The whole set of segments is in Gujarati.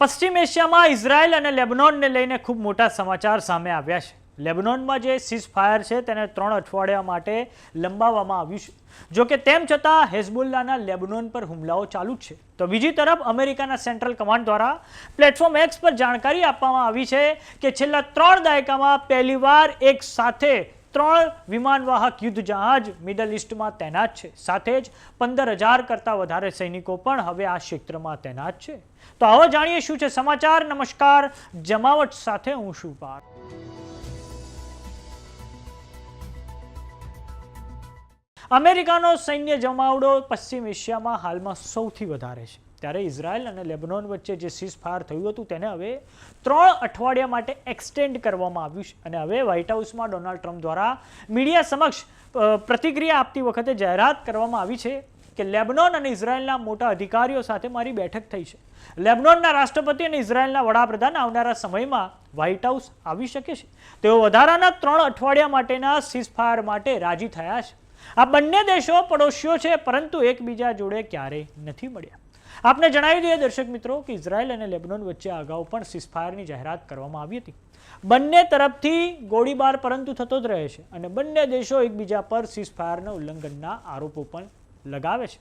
પશ્ચિમ એશિયામાં ઇઝરાયલ અને લેબનોનને લઈને ખૂબ મોટા સમાચાર સામે આવ્યા છે. લેબનોનમાં જે સીઝ ફાયર છે તેને 3 અઠવાડિયા માટે લંબાવવામાં આવ્યું છે. જો કે તેમ છતાં હેઝબુલ્લાના લેબનોન પર હુમલાઓ ચાલુ જ છે. તો બીજી તરફ અમેરિકાના સેન્ટ્રલ કમાન્ડ દ્વારા પ્લેટફોર્મ એક્સ પર જાણકારી આપવામાં આવી છે કે છેલ્લા 3 દાયકામાં પહેલીવાર એક સાથે 3 વિમાનવાહક યુદ્ધ જહાજ મિડલ ઇસ્ટમાં તૈનાત છે. સાથે જ 15,000 કરતાં વધારે સૈનિકો પણ હવે આ ક્ષેત્રમાં તૈનાત છે. તો આવો જાણીએ શું છે સમાચાર. નમસ્કાર, જમાવટ સાથે હું છું પાર્થ. અમેરિકાનો સૈન્ય જમાવડો પશ્ચિમ એશિયામાં હાલમાં સૌથી વધારે છે. ત્યારે ઇઝરાયલ અને લેબનોન વચ્ચે જે સીઝ ફાયર થયું હતું તેને હવે 3 અઠવાડિયા માટે એક્સટેન્ડ કરવામાં આવ્યું છે. અને હવે વ્હાઇટ હાઉસમાં ડોનાલ્ડ ટ્રમ્પ દ્વારા મીડિયા સમક્ષ પ્રતિક્રિયા આપતી વખતે જાહેરાત કરવામાં આવી છે કે લેબનોન અને ઇઝરાયલના મોટા અધિકારીઓ સાથે મારી બેઠક થઈ છે. લેબનોનના રાષ્ટ્રપતિ અને ઇઝરાયલના વડાપ્રધાન આવનારા સમયમાં વ્હાઇટ હાઉસ આવી શકે છે. તેઓ વધારાના 3 અઠવાડિયા માટેના સીઝ ફાયર માટે રાજી થયા છે. આ બંને દેશો પડોશીઓ છે, પરંતુ એકબીજા જોડે ક્યારેય નથી મળ્યા. આપને જણાવી દઈએ દર્શક મિત્રો કે ઇઝરાયલ અને લેબનોન વચ્ચે અગાઉ પણ સીઝ ફાયરની જાહેરાત કરવામાં આવી હતી. બંને તરફથી ગોળીબાર પરંતુ થતો જ રહે છે અને બંને દેશો એકબીજા પર સીઝ ફાયરના ઉલ્લંઘનના આરોપો પણ લગાવે છે.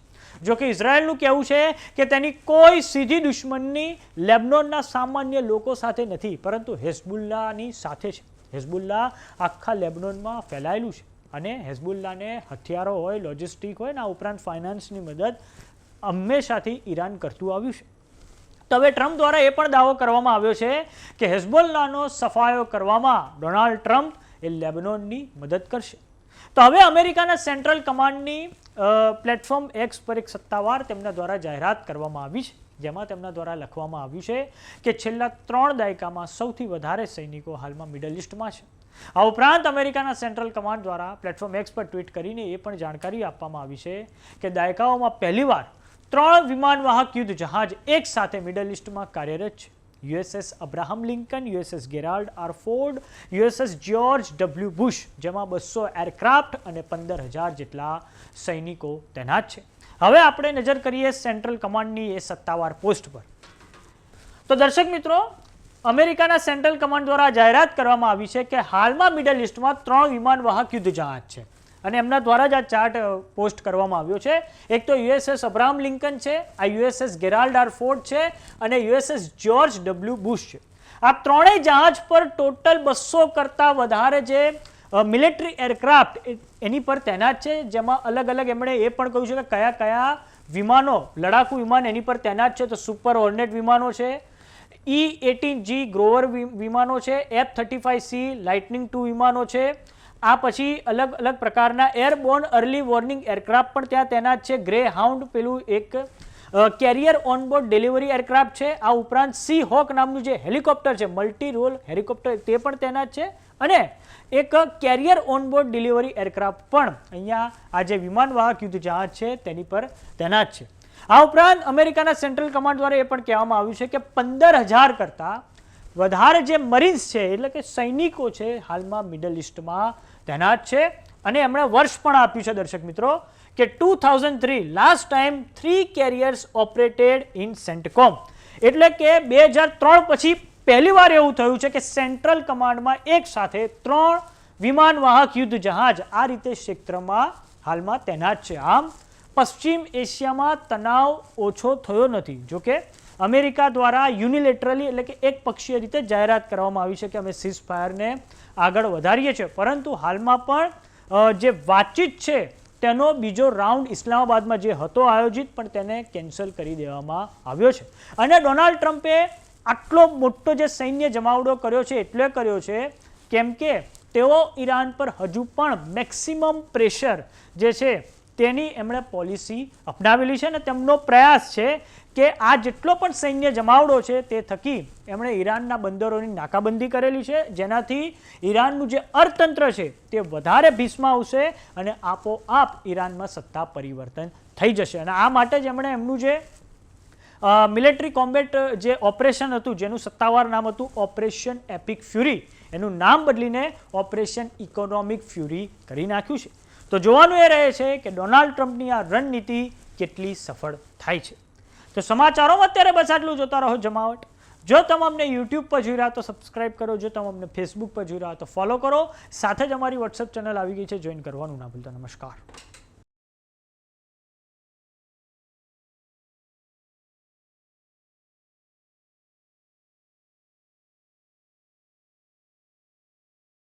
જો કે ઇઝરાયલનું કહેવું છે કે તેની કોઈ સીધી દુશ્મની લેબનોનના સામાન્ય લોકો સાથે નથી, પરંતુ હેઝબુલ્લાની સાથે છે. હેઝબુલ્લા આખા લેબનોનમાં ફેલાયેલું છે અને હેઝબુલ્લાને હથિયારો હોય, લોજિસ્ટિક હોય, આ ઉપરાંત ફાઇનાન્સની મદદ હંમેશાથી ઈરાન કરતું આવ્યું છે. તો હવે ટ્રમ્પ દ્વારા એ પણ દાવો કરવામાં આવ્યો છે કે હેઝબુલ્લાનો સફાયો કરવામાં ડોનાલ્ડ ટ્રમ્પ એ લેબનોનની મદદ કરશે. તો હવે અમેરિકાના સેન્ટ્રલ કમાન્ડની પ્લેટફોર્મ એક્સ પર એક સત્તાવાર તેમના દ્વારા જાહેરાત કરવામાં આવી છે, જેમાં તેમના દ્વારા લખવામાં આવ્યું છે કે છેલ્લા 3 દાયકામાં સૌથી વધારે સૈનિકો હાલમાં મિડલ ઇસ્ટમાં છે. આ ઉપરાંત અમેરિકાના સેન્ટ્રલ કમાન્ડ દ્વારા પ્લેટફોર્મ એક્સ પર ટ્વીટ કરીને એ પણ જાણકારી આપવામાં આવી છે કે દાયકાઓમાં પહેલીવાર 3 વિમાનવાહક યુદ્ધ જહાજ એક સાથે મિડલ ઇસ્ટમાં કાર્યરત છે. USS Abraham Lincoln, USS Gerald R Ford, USS George W Bush, જેમાં 200 એરક્રાફ્ટ અને 15,000 જેટલા સૈનિકો તૈનાત છે. હવે આપણે નજર કરીએ સેન્ટ્રલ કમાન્ડની એ સત્તાવાર પોસ્ટ પર. તો દર્શક મિત્રો, અમેરિકાના સેન્ટ્રલ કમાન્ડ દ્વારા જાહેરાત કરવામાં આવી છે કે હાલમાં મિડલ ઇસ્ટમાં 3 વિમાનવાહક યુદ્ધ જહાજ છે અને એમના દ્વારા જ આ ચાર્ટ પોસ્ટ કરવામાં આવ્યો છે. એક તો યુએસએસ અબ્રાહમ લિંકન છે, આ યુએસએસ ગેરાલ્ડ આર ફોર્ડ છે અને યુએસએસ જ્યોર્જ ડબલ્યુ બુશ છે. આ ત્રણેય જહાજ પર ટોટલ 200 કરતાં વધારે જે મિલિટરી એરક્રાફ્ટ એની પર તૈનાત છે, જેમાં અલગ અલગ એમણે એ પણ કહ્યું છે કે કયા કયા વિમાનો, લડાકુ વિમાન એની પર તૈનાત છે. તો સુપર હોર્નેટ વિમાનો છે, E-18G ગ્રોવર વિમાનો છે, F-35C લાઇટનિંગ 2 વિમાનો છે. આ પછી અલગ અલગ પ્રકારના એરબોર્ન અર્લી વોર્નિંગ એરક્રાફ્ટ પણ ત્યાં તૈનાત છે. ગ્રે હાઉન્ડ પેલું એક કેરિયર ઓનબોર્ડ ડિલિવરી એરક્રાફ્ટ છે. આ ઉપરાંત સી હોક નામનું જે હેલિકોપ્ટર છે, મલ્ટી રોલ હેલિકોપ્ટર, તે પણ તૈનાત છે. અને એક કેરિયર ઓનબોર્ડ ડિલિવરી એરક્રાફ્ટ પણ અહીંયા આ જે વિમાનવાહક યુદ્ધ જહાજ છે તેની પર તૈનાત છે. આ ઉપરાંત અમેરિકાના સેન્ટ્રલ કમાન્ડ દ્વારા એ પણ કહેવામાં આવ્યું છે કે 15,000 કરતાં વધારે જે મરીન્સ છે, એટલે કે સૈનિકો છે, હાલમાં મિડલ ઇસ્ટમાં તૈનાત છે. અને એમણે વર્ષ પણ આપ્યું છે દર્શક મિત્રો કે 2003 last time 3 carriers operated in CENTCOM, એટલે કે 2003 પછી પહેલીવાર એવું થયું છે કે સેન્ટ્રલ કમાન્ડમાં એક સાથે 3 વિમાનવાહક યુદ્ધ જહાજ આ રીતે ક્ષેત્રમાં હાલમાં તૈનાત છે. આમ પશ્ચિમ એશિયામાં તણાવ ઓછો થયો નથી. જોકે અમેરિકા દ્વારા યુનિલેટરલી, એટલે કે એક પક્ષીય રીતે જાહેરાત કરવામાં આવી છે કે અમે સીઝ ફાયરને આગળ વધારીએ છીએ, પરંતુ હાલમાં પણ જે વાતચીત છે તેનો બીજો રાઉન્ડ ઇસ્લામાબાદમાં જે હતો આયોજિત, પણ તેને કેન્સલ કરી દેવામાં આવ્યો છે. અને ડોનાલ્ડ ટ્રમ્પે આટલો મોટો જે સૈન્ય જમાવડો કર્યો છે એટલે કર્યો છે કેમ કે તેઓ ઈરાન પર હજુ પણ મેક્સિમમ પ્રેશર જે છે તેની એમણે પોલિસી અપનાવેલી છે અને તેમનો પ્રયાસ છે કે આ જેટલો પણ સૈન્ય જમાવડો છે તે થકી એમણે ઈરાનના બંદરોની નાકાબંધી કરેલી છે, જેનાથી ઈરાનનું જે અર્થતંત્ર છે તે વધારે ભીસમાં આવશે અને આપોઆપ ઈરાનમાં સત્તા પરિવર્તન થઈ જશે. અને આ માટે જ એમણે એમનું જે મિલિટરી કોમ્બેટ જે ઓપરેશન હતું, જેનું સત્તાવાર નામ હતું ઓપરેશન એપિક ફ્યુરી, એનું નામ બદલીને ઓપરેશન ઇકોનોમિક ફ્યુરી કરી નાખ્યું છે. તો જોવાનું એ રહે છે કે ડોનાલ્ડ ટ્રમ્પની આ રણનીતિ કેટલી સફળ થાય છે. તો સમાચારોમાં અત્યારે બસ આટલું. જોતા રહો જમાવટ. જો તમે અમને યુટ્યુબ પર જોઈ રહ્યા તો સબસ્ક્રાઇબ કરો, જો તમે અમને ફેસબુક પર જોઈ રહ્યા તો ફોલો કરો, સાથે જ અમારી વોટ્સએપ ચેનલ આવી ગઈ છે, જોઈન કરવાનું ના ભૂલતા. નમસ્કાર.